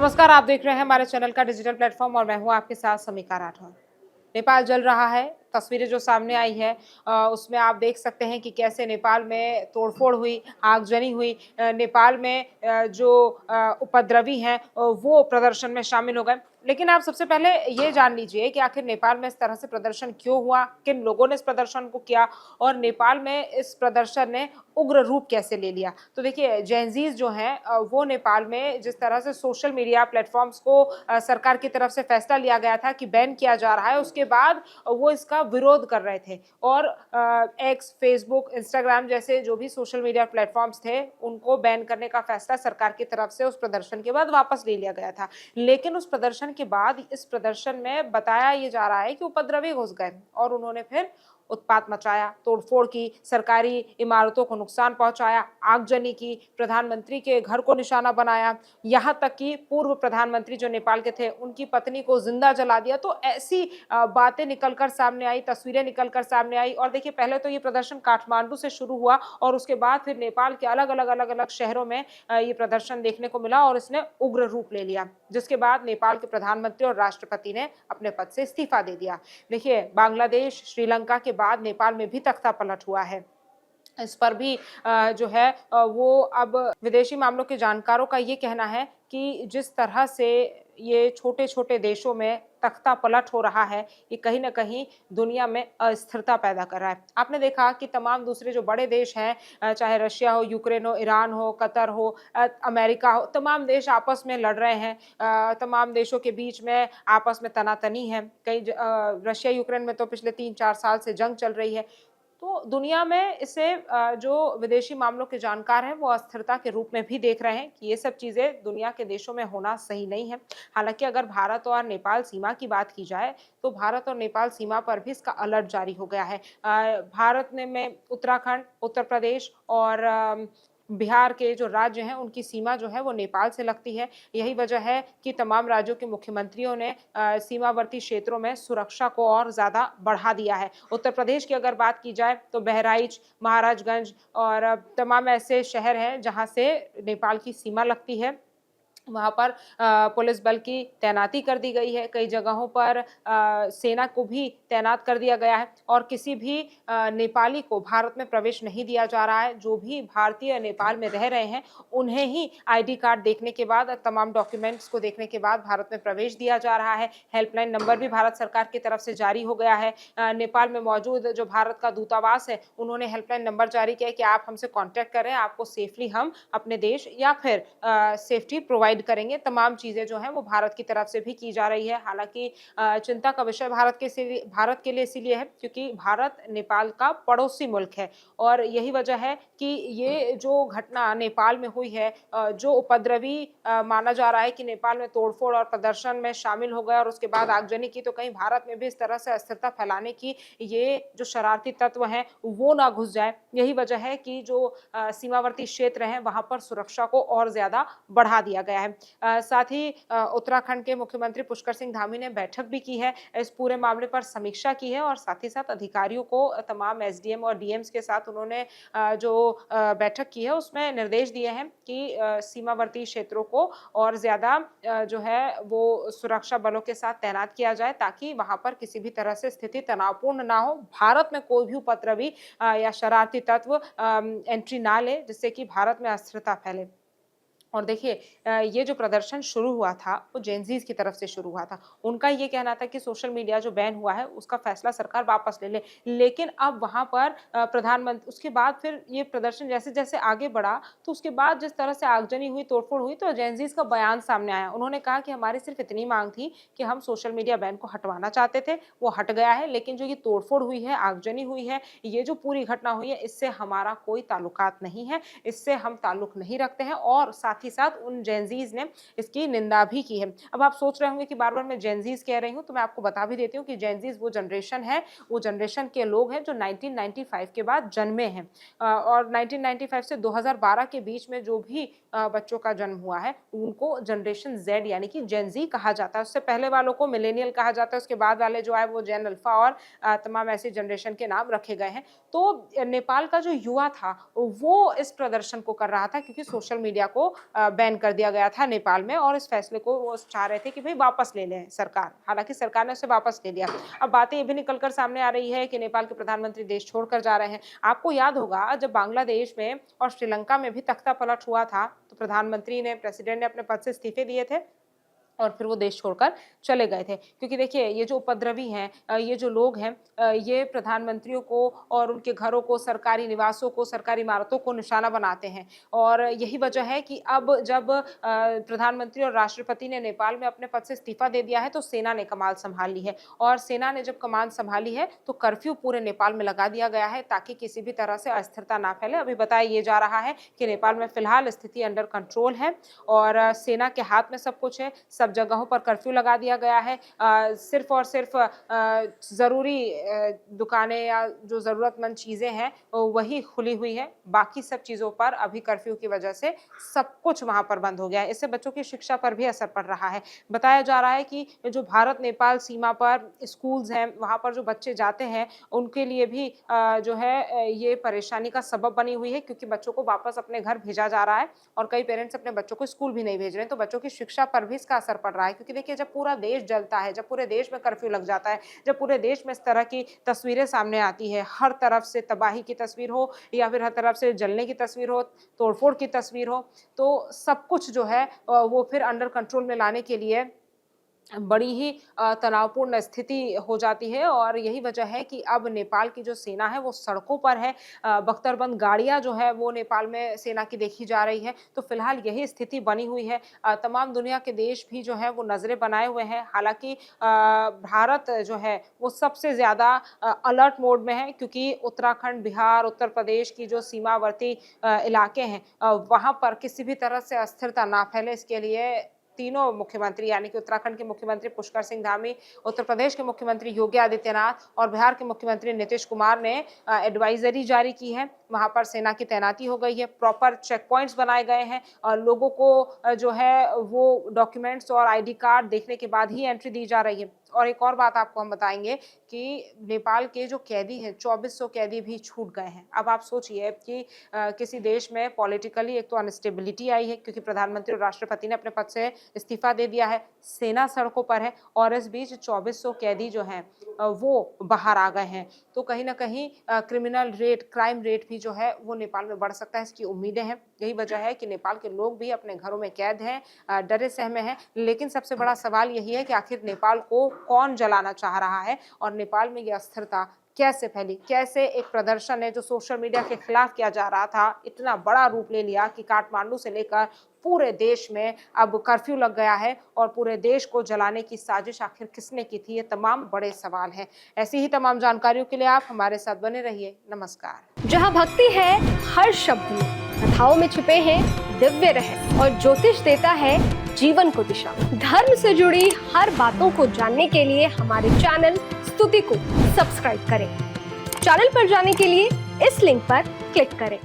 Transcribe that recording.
नमस्कार, आप देख रहे हैं हमारे चैनल का डिजिटल प्लेटफॉर्म और मैं हूँ आपके साथ समीक्षा राठौर। नेपाल जल रहा है, तस्वीरें जो सामने आई है उसमें आप देख सकते हैं कि कैसे नेपाल में तोड़फोड़ हुई, आगजनी हुई। नेपाल में जो उपद्रवी हैं वो प्रदर्शन में शामिल हो गए। लेकिन आप सबसे पहले ये जान लीजिए कि आखिर नेपाल में इस तरह से प्रदर्शन क्यों हुआ, किन लोगों ने इस प्रदर्शन को किया और नेपाल में इस प्रदर्शन ने उग्र रूप कैसे ले लिया। तो देखिए जेनज़ीज़ जो हैं वो नेपाल में जिस तरह से सोशल मीडिया प्लेटफ़ॉर्म्स को सरकार की तरफ से फैसला लिया गया था कि बैन किया जा रहा है, उसके बाद वो इसका विरोध कर रहे थे और एक्स, फेसबुक, इंस्टाग्राम जैसे जो भी सोशल मीडिया प्लेटफ़ॉर्म्स थे, उनको बैन करने का फैसला सरकार की तरफ से उस प्रदर्शन के बाद वापस ले लिया गया था। लेकिन उस प्रदर्शन के बाद इस प्रदर्शन में बताया ये जा रहा है कि उपद्रवी घुस गए और उन्होंने फिर उत्पात मचाया, तोड़फोड़ की, सरकारी इमारतों को नुकसान पहुंचाया, आगजनी की, प्रधानमंत्री के घर को निशाना बनाया, यहाँ तक कि पूर्व प्रधानमंत्री जो नेपाल के थे, उनकी पत्नी को जिंदा जला दिया। तो ऐसी बातें निकलकर सामने आई, तस्वीरें निकलकर सामने आई और देखिए पहले तो ये प्रदर्शन काठमांडू से शुरू हुआ और उसके बाद फिर नेपाल के अलग-अलग शहरों में ये प्रदर्शन देखने को मिला और इसने उग्र रूप ले लिया, जिसके बाद नेपाल के प्रधानमंत्री और राष्ट्रपति ने अपने पद से इस्तीफा दे दिया। देखिए बांग्लादेश, श्रीलंका के बाद नेपाल में भी तख्तापलट हुआ है। इस पर भी जो है वो अब विदेशी मामलों के जानकारों का ये कहना है कि जिस तरह से ये छोटे-छोटे देशों में तख्तापलट हो रहा है, ये कहीं न कहीं दुनिया में अस्थिरता पैदा कर रहा है। आपने देखा कि तमाम दूसरे जो बड़े देश हैं चाहे रशिया हो, यूक्रेन हो, ईरान हो, कतर हो अमेरिका हो, तमाम देश आपस में लड़ रहे हैं। तमाम देशों के बीच में आपस में तनातनी है। रशिया, यूक्रेन में तो पिछले 3-4 साल से जंग चल रही है। तो दुनिया में इसे जो विदेशी मामलों के जानकार हैं वो अस्थिरता के रूप में भी देख रहे हैं कि ये सब चीज़ें दुनिया के देशों में होना सही नहीं है। हालाँकि अगर भारत और नेपाल सीमा की बात की जाए, तो भारत और नेपाल सीमा पर भी इसका अलर्ट जारी हो गया है। भारत ने में उत्तराखंड, उत्तर प्रदेश और बिहार के जो राज्य हैं उनकी सीमा जो है वो नेपाल से लगती है। यही वजह है कि तमाम राज्यों के मुख्यमंत्रियों ने सीमावर्ती क्षेत्रों में सुरक्षा को और ज़्यादा बढ़ा दिया है। उत्तर प्रदेश की अगर बात की जाए तो बहराइच, महाराजगंज और तमाम ऐसे शहर हैं जहाँ से नेपाल की सीमा लगती है। वहाँ पर पुलिस बल की तैनाती कर दी गई है। कई जगहों पर सेना को भी तैनात कर दिया गया है और किसी भी नेपाली को भारत में प्रवेश नहीं दिया जा रहा है। जो भी भारतीय नेपाल में रह रहे हैं, उन्हें ही आईडी कार्ड देखने के बाद तमाम डॉक्यूमेंट्स को देखने के बाद भारत में प्रवेश दिया जा रहा है। हेल्पलाइन नंबर भी भारत सरकार की तरफ से जारी हो गया है। नेपाल में मौजूद जो भारत का दूतावास है, उन्होंने हेल्पलाइन नंबर जारी किया है कि आप हमसे कॉन्टैक्ट करें, आपको सेफली हम अपने देश या फिर सेफ्टी प्रोवाइड करेंगे। तमाम चीज़ें जो हैं वो भारत की तरफ से भी की जा रही है। हालाँकि चिंता का विषय भारत के लिए इसीलिए है क्योंकि भारत नेपाल का पड़ोसी मुल्क है और यही वजह है कि ये जो घटना नेपाल में हुई है जो उपद्रवी माना जा रहा है कि नेपाल में तोड़फोड़ और प्रदर्शन में शामिल हो गए और उसके बाद आगजनी की, तो कहीं भारत में भी इस तरह से अस्थिरता फैलाने की ये जो शरारती तत्व हैं वो ना घुस जाए। यही वजह है कि जो सीमावर्ती क्षेत्र हैं वहाँ पर सुरक्षा को और ज़्यादा बढ़ा दिया गया है। साथ ही उत्तराखंड के मुख्यमंत्री पुष्कर सिंह धामी ने बैठक भी की है, इस पूरे मामले पर समीक्षा की है और साथ ही साथ अधिकारियों को तमाम एसडीएम और डीएम्स के साथ उन्होंने जो बैठक की है उसमें निर्देश दिए हैं कि सीमावर्ती क्षेत्रों को और ज़्यादा जो है वो सुरक्षा बलों के साथ तैनात किया जाए ताकि वहाँ पर किसी भी तरह से स्थिति तनावपूर्ण ना हो। भारत में कोई भी उपद्रवी या शरारती तत्व एंट्री ना ले जिससे कि भारत में अस्थिरता फैले। और देखिए ये जो प्रदर्शन शुरू हुआ था वो जेनज़ीज़ की तरफ से शुरू हुआ था। उनका ये कहना था कि सोशल मीडिया जो बैन हुआ है उसका फैसला सरकार वापस ले ले। लेकिन अब वहाँ पर प्रधानमंत्री उसके बाद फिर ये प्रदर्शन जैसे-जैसे आगे बढ़ा तो उसके बाद जिस तरह से आगजनी हुई, तोड़फोड़ हुई तो जेनज़ीज़ का बयान सामने आया। उन्होंने कहा कि हमारी सिर्फ़ इतनी माँग थी कि हम सोशल मीडिया बैन को हटवाना चाहते थे, वो हट गया है लेकिन जो ये तोड़फोड़ हुई है, आगजनी हुई है, ये जो पूरी घटना हुई है इससे हमारा कोई ताल्लुकात नहीं है, इससे हम ताल्लुक नहीं रखते हैं और साथ ही साथ उन जेनज़ीज़ ने इसकी निंदा भी की है। अब आप सोच रहे होंगे कि बार-बार मैं जेनज़ीज़ कह रही हूँ, तो मैं आपको बता भी देती हूँ कि जेनज़ीज़ वो जनरेशन है, वो जनरेशन के लोग हैं जो 1995 के बाद जन्मे हैं। और 1995 से 2012 के बीच में जो भी बच्चों का जन्म हुआ है, उनको जनरेशन ज़ेड यानी कि जेन ज़ी कहा जाता है। उससे पहले वालों को मिलेनियल कहा जाता है, उसके बाद वाले जो आए वो जेन अल्फ़ा और तमाम ऐसे जनरेशन के नाम रखे गए हैं। तो नेपाल का जो युवा था, वो इस प्रदर्शन को कर रहा था क्योंकि सोशल मीडिया को बैन कर दिया गया था नेपाल में और इस फैसले को वो चाह रहे थे कि भाई वापस ले लें सरकार। हालांकि सरकार ने उसे वापस ले लिया। अब बातें ये भी निकलकर सामने आ रही है कि नेपाल के प्रधानमंत्री देश छोड़कर जा रहे हैं। आपको याद होगा जब बांग्लादेश में और श्रीलंका में भी तख्तापलट हुआ था तो प्रेसिडेंट ने अपने पद से इस्तीफे दिए थे और फिर वो देश छोड़कर चले गए थे। क्योंकि देखिए ये जो उपद्रवी हैं, ये जो लोग हैं, ये प्रधानमंत्रियों को और उनके घरों को, सरकारी निवासों को, सरकारी इमारतों को निशाना बनाते हैं। और यही वजह है कि अब जब प्रधानमंत्री और राष्ट्रपति ने नेपाल में अपने पद से इस्तीफा दे दिया है तो सेना ने कमान संभाल ली है। और सेना ने जब कमान संभाली है तो कर्फ्यू पूरे नेपाल में लगा दिया गया है ताकि किसी भी तरह से अस्थिरता ना फैले। अभी बताया ये जा रहा है कि नेपाल में फिलहाल स्थिति अंडर कंट्रोल है और सेना के हाथ में सब कुछ है। सब जगहों पर कर्फ्यू लगा दिया गया है। सिर्फ और सिर्फ ज़रूरी दुकानें या जो ज़रूरतमंद चीज़ें हैं वही खुली हुई है। बाकी सब चीज़ों पर अभी कर्फ्यू की वजह से सब कुछ वहाँ पर बंद हो गया है। इससे बच्चों की शिक्षा पर भी असर पड़ रहा है। बताया जा रहा है कि जो भारत नेपाल सीमा पर स्कूल्स हैं वहाँ पर जो बच्चे जाते हैं उनके लिए भी जो है ये परेशानी का सबब बनी हुई है क्योंकि बच्चों को वापस अपने घर भेजा जा रहा है और कई पेरेंट्स अपने बच्चों को स्कूल भी नहीं भेज रहे हैं। तो बच्चों की शिक्षा पर भी इसका असर पड़ रहा है क्योंकि देखिए जब पूरा देश जलता है, जब पूरे देश में कर्फ्यू लग जाता है, जब पूरे देश में इस तरह की तस्वीरें सामने आती है, हर तरफ से तबाही की तस्वीर हो या फिर हर तरफ से जलने की तस्वीर हो, तोड़फोड़ की तस्वीर हो, तो सब कुछ जो है वो फिर अंडर कंट्रोल में लाने के लिए बड़ी ही तनावपूर्ण स्थिति हो जाती है। और यही वजह है कि अब नेपाल की जो सेना है वो सड़कों पर है। बख्तरबंद गाड़ियां जो है वो नेपाल में सेना की देखी जा रही है। तो फिलहाल यही स्थिति बनी हुई है। तमाम दुनिया के देश भी जो है वो नज़रें बनाए हुए हैं। हालांकि भारत जो है वो सबसे ज़्यादा अलर्ट मोड में है क्योंकि उत्तराखंड, बिहार, उत्तर प्रदेश की जो सीमावर्ती इलाके हैं वहाँ पर किसी भी तरह से अस्थिरता ना फैले इसके लिए तीनों मुख्यमंत्री यानी कि उत्तराखंड के मुख्यमंत्री पुष्कर सिंह धामी, उत्तर प्रदेश के मुख्यमंत्री योगी आदित्यनाथ और बिहार के मुख्यमंत्री नीतीश कुमार ने एडवाइजरी जारी की है। वहां पर सेना की तैनाती हो गई है, प्रॉपर चेक पॉइंट्स बनाए गए हैं और लोगों को जो है वो डॉक्यूमेंट्स और आईडी कार्ड देखने के बाद ही एंट्री दी जा रही है। और एक और बात आपको हम बताएंगे कि नेपाल के जो कैदी हैं 2400 कैदी भी छूट गए हैं। अब आप सोचिए कि किसी देश में पॉलिटिकली एक तो अनस्टेबिलिटी आई है क्योंकि प्रधानमंत्री और राष्ट्रपति ने अपने पद से इस्तीफा दे दिया है, सेना सड़कों पर है और इस बीच 2400 कैदी जो हैं वो बाहर आ गए हैं। तो कहीं ना कहीं क्राइम रेट भी जो है वो नेपाल में बढ़ सकता है, इसकी उम्मीदें हैं। यही वजह है कि नेपाल के लोग भी अपने घरों में कैद हैं, डरे सहमे हैं। लेकिन सबसे बड़ा सवाल यही है कि आखिर नेपाल को कौन जलाना चाह रहा है और नेपाल में ये अस्थिरता कैसे फैली, कैसे एक प्रदर्शन है जो सोशल मीडिया के खिलाफ किया जा रहा था इतना बड़ा रूप ले लिया कि काठमांडू से लेकर पूरे देश में अब कर्फ्यू लग गया है और पूरे देश को जलाने की साजिश आखिर किसने की थी, ये तमाम बड़े सवाल हैं। ऐसी ही तमाम जानकारियों के लिए आप हमारे साथ बने रहिए। नमस्कार। जहां भक्ति है हर शब्द में, कथाओं में छुपे हैं दिव्य रहस्य और ज्योतिष देता है जीवन को दिशा। धर्म से जुड़ी हर बातों को जानने के लिए हमारे चैनल स्तुति को सब्सक्राइब करें। चैनल पर जाने के लिए इस लिंक पर क्लिक करें।